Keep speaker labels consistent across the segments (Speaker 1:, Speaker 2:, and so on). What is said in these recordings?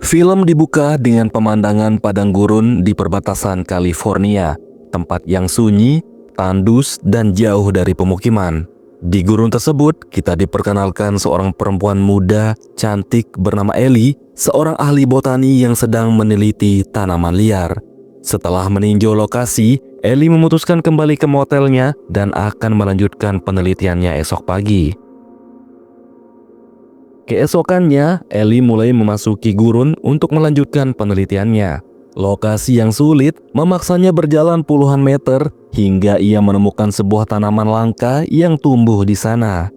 Speaker 1: Film dibuka dengan pemandangan padang gurun di perbatasan California, tempat yang sunyi, tandus, dan jauh dari pemukiman. Di gurun tersebut, kita diperkenalkan seorang perempuan muda, cantik bernama Ellie, seorang ahli botani yang sedang meneliti tanaman liar. Setelah meninjau lokasi, Ellie memutuskan kembali ke motelnya dan akan melanjutkan penelitiannya esok pagi. Keesokannya, Ellie mulai memasuki gurun untuk melanjutkan penelitiannya. Lokasi yang sulit memaksanya berjalan puluhan meter hingga ia menemukan sebuah tanaman langka yang tumbuh di sana.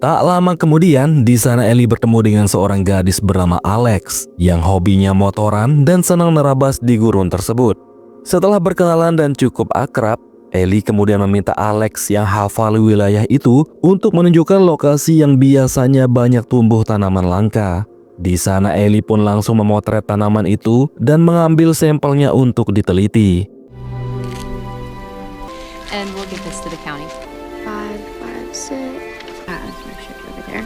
Speaker 1: Tak lama kemudian, di sana Ellie bertemu dengan seorang gadis bernama Alex yang hobinya motoran dan senang nerabas di gurun tersebut. Setelah berkenalan dan cukup akrab, Ellie kemudian meminta Alex yang hafal wilayah itu untuk menunjukkan lokasi yang biasanya banyak tumbuh tanaman langka. Di sana Ellie pun langsung memotret tanaman itu dan mengambil sampelnya untuk diteliti.
Speaker 2: And we'll give this to the county.
Speaker 3: 5, 5, 6. Over there.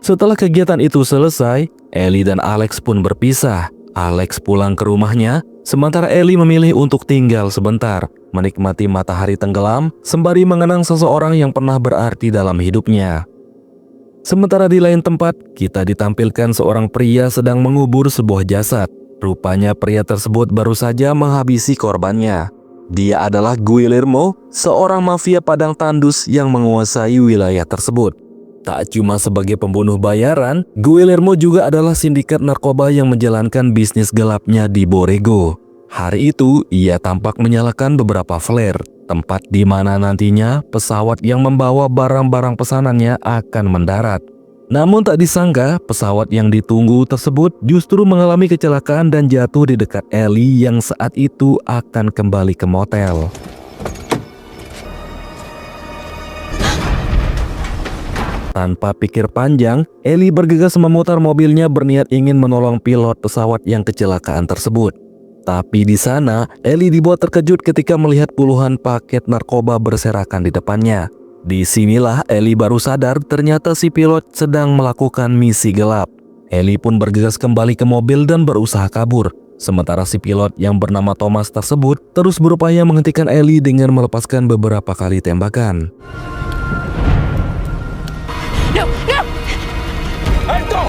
Speaker 1: Setelah kegiatan itu selesai, Ellie dan Alex pun berpisah. Alex pulang ke rumahnya, sementara Ellie memilih untuk tinggal sebentar, menikmati matahari tenggelam, sembari mengenang seseorang yang pernah berarti dalam hidupnya. Sementara di lain tempat, kita ditampilkan seorang pria sedang mengubur sebuah jasad. Rupanya pria tersebut baru saja menghabisi korbannya. Dia adalah Guillermo, seorang mafia padang tandus yang menguasai wilayah tersebut. Tak cuma sebagai pembunuh bayaran, Guillermo juga adalah sindikat narkoba yang menjalankan bisnis gelapnya di Borrego. Hari itu, ia tampak menyalakan beberapa flare, tempat di mana nantinya pesawat yang membawa barang-barang pesanannya akan mendarat. Namun tak disangka, pesawat yang ditunggu tersebut justru mengalami kecelakaan dan jatuh di dekat Ellie yang saat itu akan kembali ke motel. Tanpa pikir panjang, Ellie bergegas memutar mobilnya berniat ingin menolong pilot pesawat yang kecelakaan tersebut. Tapi di sana, Ellie dibuat terkejut ketika melihat puluhan paket narkoba berserakan di depannya. Disinilah Ellie baru sadar ternyata si pilot sedang melakukan misi gelap. Ellie pun bergegas kembali ke mobil dan berusaha kabur. Sementara si pilot yang bernama Thomas tersebut terus berupaya menghentikan Ellie dengan melepaskan beberapa kali tembakan.
Speaker 2: No! No!
Speaker 4: ¡Alto!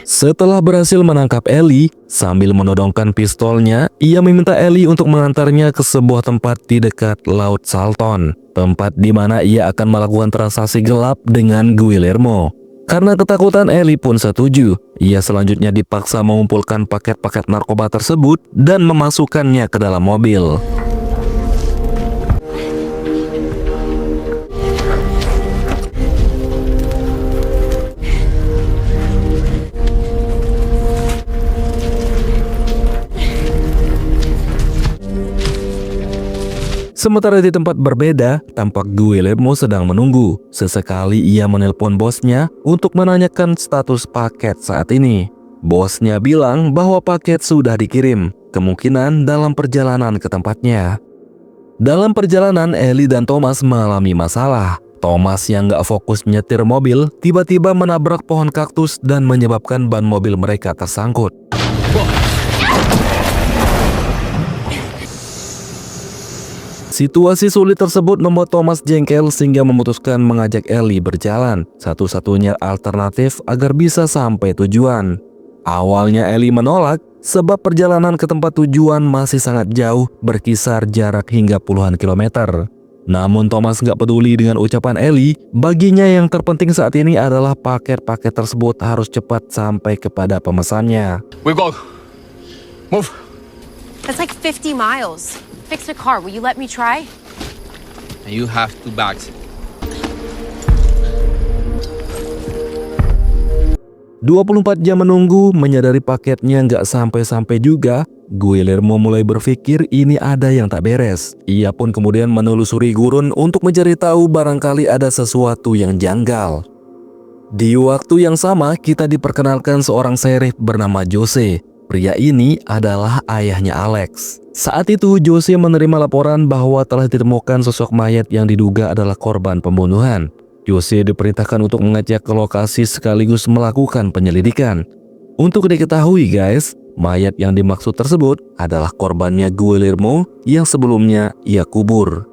Speaker 1: Setelah berhasil menangkap Ellie, sambil menodongkan pistolnya, ia meminta Ellie untuk mengantarnya ke sebuah tempat di dekat Laut Salton, tempat di mana ia akan melakukan transaksi gelap dengan Guillermo. Karena ketakutan, Ellie pun setuju. Ia selanjutnya dipaksa mengumpulkan paket-paket narkoba tersebut dan memasukkannya ke dalam mobil. Sementara di tempat berbeda, tampak Guillermo sedang menunggu. Sesekali ia menelpon bosnya untuk menanyakan status paket saat ini. Bosnya bilang bahwa paket sudah dikirim, kemungkinan dalam perjalanan ke tempatnya. Dalam perjalanan, Ellie dan Thomas mengalami masalah. Thomas yang gak fokus menyetir mobil, tiba-tiba menabrak pohon kaktus dan menyebabkan ban mobil mereka tersangkut. Situasi sulit tersebut membuat Thomas jengkel sehingga memutuskan mengajak Ellie berjalan, satu-satunya alternatif agar bisa sampai tujuan. Awalnya Ellie menolak sebab perjalanan ke tempat tujuan masih sangat jauh, berkisar jarak hingga puluhan kilometer. Namun Thomas gak peduli dengan ucapan Ellie, baginya yang terpenting saat ini adalah paket-paket tersebut harus cepat sampai kepada pemesannya.
Speaker 4: We go. Move.
Speaker 2: That's like 50 miles. Fix the car. Will you let me try?
Speaker 4: And you have 2 bags.
Speaker 1: 24 jam menunggu, menyadari paketnya nggak sampai-sampai juga, Guillermo mulai berpikir ini ada yang tak beres. Ia pun kemudian menelusuri gurun untuk mencari tahu barangkali ada sesuatu yang janggal. Di waktu yang sama, kita diperkenalkan seorang sheriff bernama Jose. pria ini adalah ayahnya Alex. Saat itu Jose menerima laporan bahwa telah ditemukan sosok mayat yang diduga adalah korban pembunuhan. Jose diperintahkan untuk mengecek ke lokasi sekaligus melakukan penyelidikan. Untuk diketahui guys, mayat yang dimaksud tersebut adalah korbannya Guillermo yang sebelumnya ia kubur.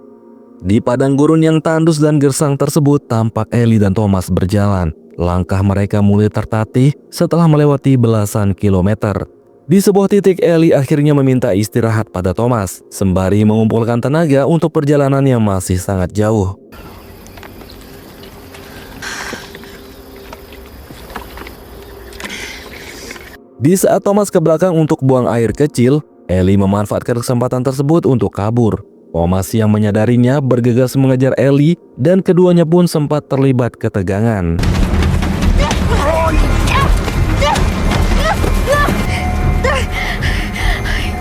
Speaker 1: Di padang gurun yang tandus dan gersang tersebut tampak Ellie dan Thomas berjalan. Langkah mereka mulai tertatih setelah melewati belasan kilometer. Di sebuah titik Ellie akhirnya meminta istirahat pada Thomas, sembari mengumpulkan tenaga untuk perjalanan yang masih sangat jauh. Di saat Thomas ke belakang untuk buang air kecil, Ellie memanfaatkan kesempatan tersebut untuk kabur. Thomas yang menyadarinya bergegas mengejar Ellie dan keduanya pun sempat terlibat ketegangan.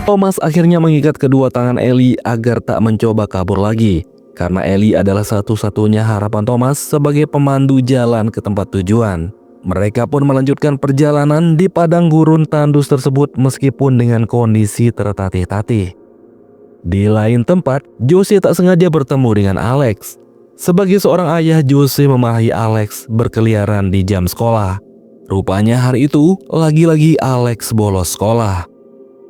Speaker 1: Thomas akhirnya mengikat kedua tangan Ellie agar tak mencoba kabur lagi, karena Ellie adalah satu-satunya harapan Thomas sebagai pemandu jalan ke tempat tujuan. Mereka pun melanjutkan perjalanan di padang gurun tandus tersebut meskipun dengan kondisi tertatih-tatih. Di lain tempat, Jose tak sengaja bertemu dengan Alex. Sebagai seorang ayah, Jose memarahi Alex berkeliaran di jam sekolah. Rupanya hari itu lagi-lagi Alex bolos sekolah.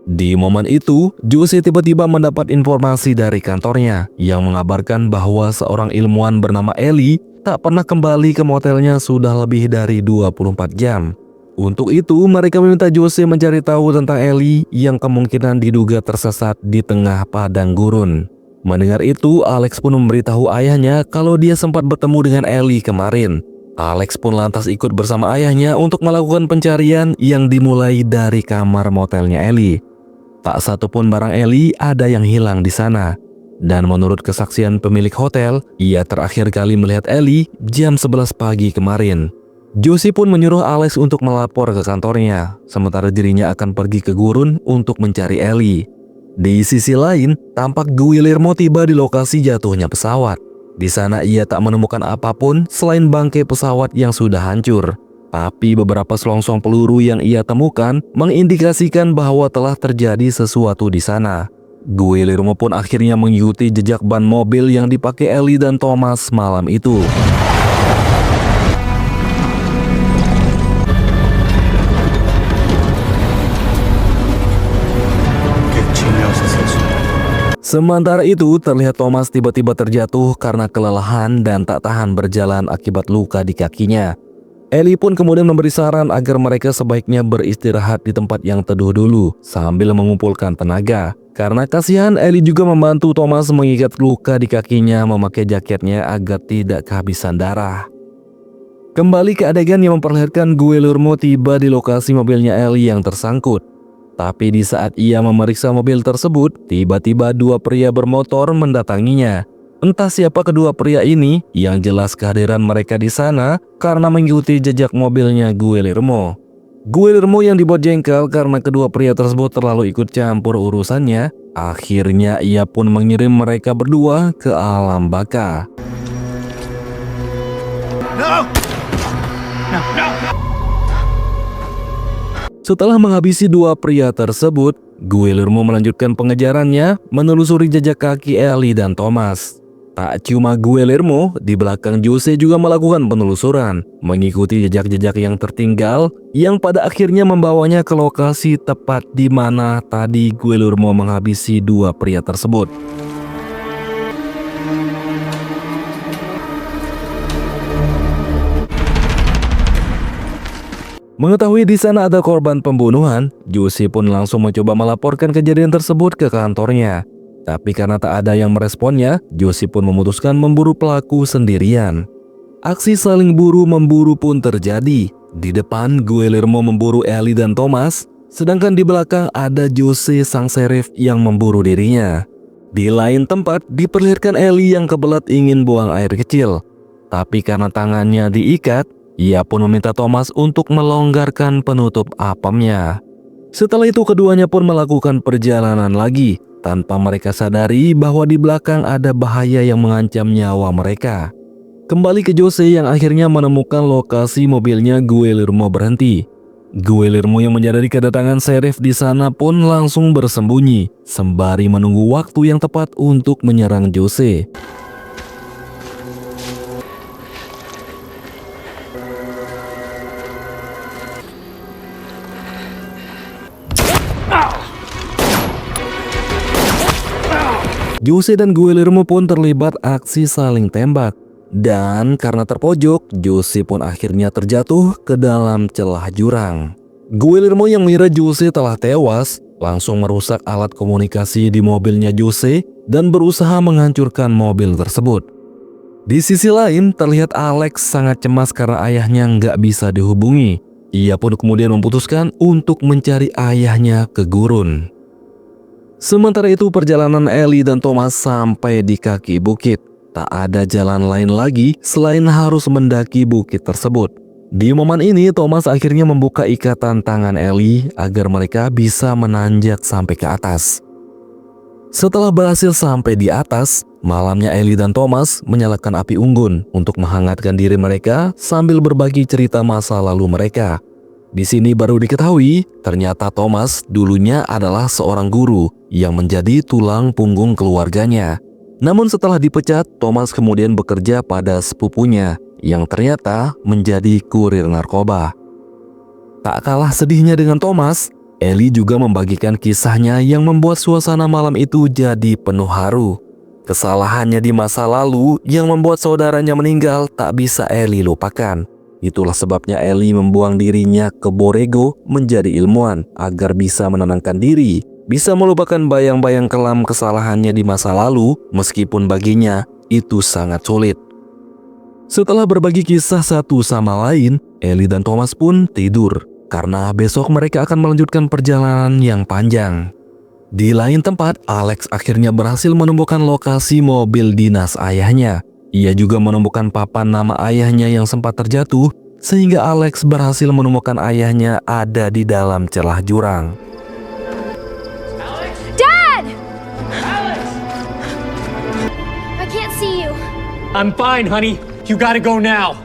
Speaker 1: Di momen itu, Jose tiba-tiba mendapat informasi dari kantornya yang mengabarkan bahwa seorang ilmuwan bernama Ellie tak pernah kembali ke motelnya sudah lebih dari 24 jam. Untuk itu, mereka meminta Jose mencari tahu tentang Ellie yang kemungkinan diduga tersesat di tengah padang gurun. Mendengar itu, Alex pun memberitahu ayahnya kalau dia sempat bertemu dengan Ellie kemarin. Alex pun lantas ikut bersama ayahnya untuk melakukan pencarian yang dimulai dari kamar motelnya Ellie. Tak satupun barang Ellie ada yang hilang di sana. Dan menurut kesaksian pemilik hotel, ia terakhir kali melihat Ellie jam 11 pagi kemarin. Jose pun menyuruh Alex untuk melapor ke kantornya, sementara dirinya akan pergi ke gurun untuk mencari Ellie. Di sisi lain, tampak Guillermo tiba di lokasi jatuhnya pesawat. Di sana ia tak menemukan apapun selain bangkai pesawat yang sudah hancur. Tapi beberapa selongsong peluru yang ia temukan mengindikasikan bahwa telah terjadi sesuatu di sana. Guillermo pun akhirnya mengikuti jejak ban mobil yang dipakai Ellie dan Thomas malam itu. Sementara itu, terlihat Thomas tiba-tiba terjatuh karena kelelahan dan tak tahan berjalan akibat luka di kakinya. Ellie pun kemudian memberi saran agar mereka sebaiknya beristirahat di tempat yang teduh dulu sambil mengumpulkan tenaga. Karena kasihan, Ellie juga membantu Thomas mengikat luka di kakinya memakai jaketnya agar tidak kehabisan darah. Kembali ke adegan yang memperlihatkan Guillermo tiba di lokasi mobilnya Ellie yang tersangkut. Tapi di saat ia memeriksa mobil tersebut, tiba-tiba dua pria bermotor mendatanginya. Entah siapa kedua pria ini, yang jelas kehadiran mereka di sana karena mengikuti jejak mobilnya Guillermo. Guillermo yang dibuat jengkel karena kedua pria tersebut terlalu ikut campur urusannya, akhirnya ia pun mengirim mereka berdua ke alam baka. Setelah menghabisi dua pria tersebut, Guillermo melanjutkan pengejarannya menelusuri jejak kaki Ellie dan Thomas. Tak cuma Guillermo, di belakang Jose juga melakukan penelusuran, mengikuti jejak-jejak yang tertinggal yang pada akhirnya membawanya ke lokasi tepat di mana tadi Guillermo menghabisi dua pria tersebut. Mengetahui di sana ada korban pembunuhan, Jose pun langsung mencoba melaporkan kejadian tersebut ke kantornya. Tapi karena tak ada yang meresponnya, Jose pun memutuskan memburu pelaku sendirian. Aksi saling buru-memburu pun terjadi. Di depan, Guillermo memburu Ellie dan Thomas, sedangkan di belakang ada Jose sang sheriff yang memburu dirinya. Di lain tempat, diperlihatkan Ellie yang kebelat ingin buang air kecil. Tapi karena tangannya diikat, ia pun meminta Thomas untuk melonggarkan penutup apemnya. Setelah itu keduanya pun melakukan perjalanan lagi, tanpa mereka sadari bahwa di belakang ada bahaya yang mengancam nyawa mereka. Kembali ke Jose yang akhirnya menemukan lokasi mobilnya Guillermo berhenti. Guillermo yang menyadari kedatangan Sheriff di sana pun langsung bersembunyi, sembari menunggu waktu yang tepat untuk menyerang Jose. Jose dan Guillermo pun terlibat aksi saling tembak. Dan karena terpojok, Jose pun akhirnya terjatuh ke dalam celah jurang. Guillermo yang mengira Jose telah tewas, langsung merusak alat komunikasi di mobilnya Jose dan berusaha menghancurkan mobil tersebut. Di sisi lain, terlihat Alex sangat cemas karena ayahnya nggak bisa dihubungi. Ia pun kemudian memutuskan untuk mencari ayahnya ke gurun. Sementara itu, perjalanan Ellie dan Thomas sampai di kaki bukit. Tak ada jalan lain lagi selain harus mendaki bukit tersebut. Di momen ini, Thomas akhirnya membuka ikatan tangan Ellie agar mereka bisa menanjak sampai ke atas. Setelah berhasil sampai di atas, malamnya Ellie dan Thomas menyalakan api unggun untuk menghangatkan diri mereka sambil berbagi cerita masa lalu mereka. Di sini baru diketahui, ternyata Thomas dulunya adalah seorang guru yang menjadi tulang punggung keluarganya. Namun setelah dipecat, Thomas kemudian bekerja pada sepupunya yang ternyata menjadi kurir narkoba. Tak kalah sedihnya dengan Thomas, Ellie juga membagikan kisahnya yang membuat suasana malam itu jadi penuh haru. Kesalahannya di masa lalu yang membuat saudaranya meninggal tak bisa Ellie lupakan. Itulah sebabnya Ellie membuang dirinya ke Borrego menjadi ilmuwan agar bisa menenangkan diri. Bisa melupakan bayang-bayang kelam kesalahannya di masa lalu, meskipun baginya itu sangat sulit. Setelah berbagi kisah satu sama lain, Ellie dan Thomas pun tidur, karena besok mereka akan melanjutkan perjalanan yang panjang. Di lain tempat, Alex akhirnya berhasil menemukan lokasi mobil dinas ayahnya. Ia juga menemukan papan nama ayahnya yang sempat terjatuh, sehingga Alex berhasil menemukan ayahnya ada di dalam celah jurang.
Speaker 5: I'm fine, honey. You gotta go now.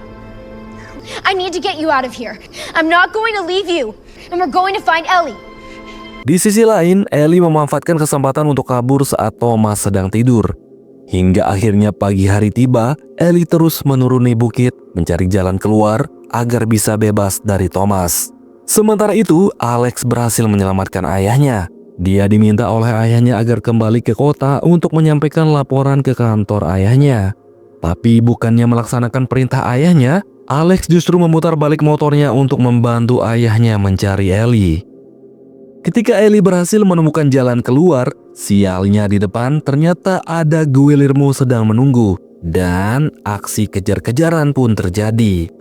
Speaker 2: I need to get you out of here. I'm not going to leave you. And we're going to find Ellie.
Speaker 1: Di sisi lain, Ellie memanfaatkan kesempatan untuk kabur saat Thomas sedang tidur. Hingga akhirnya pagi hari tiba, Ellie terus menuruni bukit mencari jalan keluar agar bisa bebas dari Thomas. Sementara itu, Alex berhasil menyelamatkan ayahnya. Dia diminta oleh ayahnya agar kembali ke kota untuk menyampaikan laporan ke kantor ayahnya. Tapi bukannya melaksanakan perintah ayahnya, Alex justru memutar balik motornya untuk membantu ayahnya mencari Ellie. Ketika Ellie berhasil menemukan jalan keluar, sialnya di depan ternyata ada Guillermo sedang menunggu, dan aksi kejar-kejaran pun terjadi.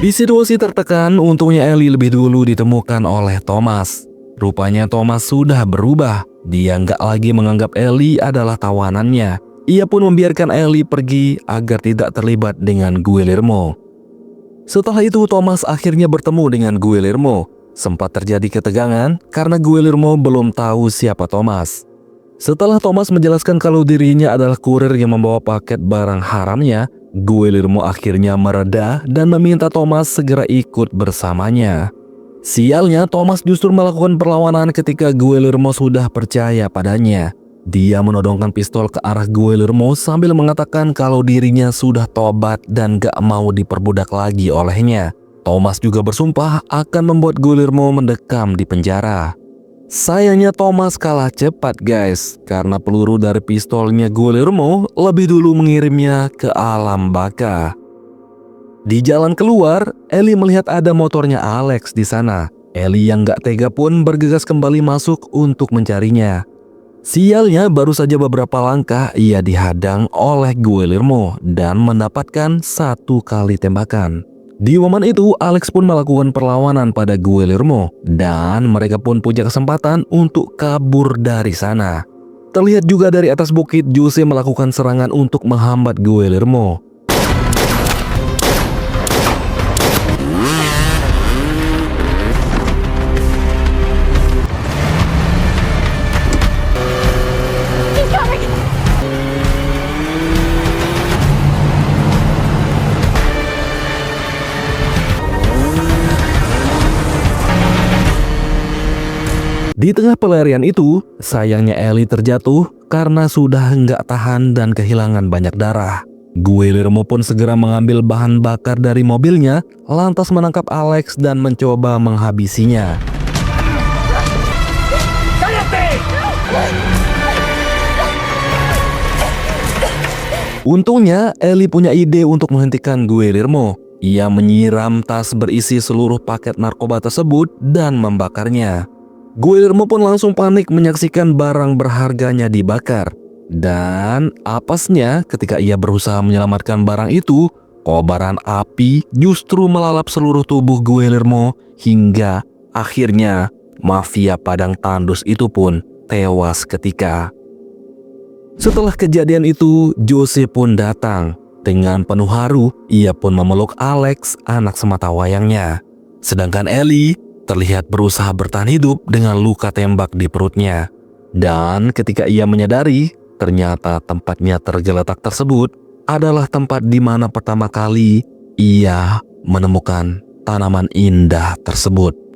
Speaker 1: Di situasi tertekan, untungnya Ellie lebih dulu ditemukan oleh Thomas. Rupanya Thomas sudah berubah. Dia nggak lagi menganggap Ellie adalah tawanannya. Ia pun membiarkan Ellie pergi agar tidak terlibat dengan Guillermo. Setelah itu, Thomas akhirnya bertemu dengan Guillermo. Sempat terjadi ketegangan karena Guillermo belum tahu siapa Thomas. Setelah Thomas menjelaskan kalau dirinya adalah kurir yang membawa paket barang haramnya, Guillermo akhirnya mereda dan meminta Thomas segera ikut bersamanya. Sialnya, Thomas justru melakukan perlawanan ketika Guillermo sudah percaya padanya. Dia menodongkan pistol ke arah Guillermo sambil mengatakan kalau dirinya sudah tobat dan gak mau diperbudak lagi olehnya. Thomas juga bersumpah akan membuat Guillermo mendekam di penjara. Sayangnya Thomas kalah cepat guys, karena peluru dari pistolnya Guillermo lebih dulu mengirimnya ke alam baka. Di jalan keluar, Ellie melihat ada motornya Alex di sana. Ellie yang gak tega pun bergegas kembali masuk untuk mencarinya. Sialnya, baru saja beberapa langkah ia dihadang oleh Guillermo dan mendapatkan satu kali tembakan. Di momen itu, Alex pun melakukan perlawanan pada Guillermo dan mereka pun punya kesempatan untuk kabur dari sana. Terlihat juga dari atas bukit, Jose melakukan serangan untuk menghambat Guillermo.
Speaker 2: Keep coming!
Speaker 1: Di tengah pelarian itu, sayangnya Ellie terjatuh karena sudah nggak tahan dan kehilangan banyak darah. Guillermo pun segera mengambil bahan bakar dari mobilnya, lantas menangkap Alex dan mencoba menghabisinya. Untungnya, Ellie punya ide untuk menghentikan Guillermo. Ia menyiram tas berisi seluruh paket narkoba tersebut dan membakarnya. Guillermo pun langsung panik menyaksikan barang berharganya dibakar. Dan apesnya ketika ia berusaha menyelamatkan barang itu, kobaran api justru melalap seluruh tubuh Guillermo hingga akhirnya mafia Padang Tandus itu pun tewas seketika. Setelah kejadian itu, Jose pun datang. Dengan penuh haru, ia pun memeluk Alex, anak sematawayangnya. Sedangkan Ellie terlihat berusaha bertahan hidup dengan luka tembak di perutnya. Dan ketika ia menyadari, ternyata tempatnya tergeletak tersebut adalah tempat di mana pertama kali ia menemukan tanaman indah tersebut.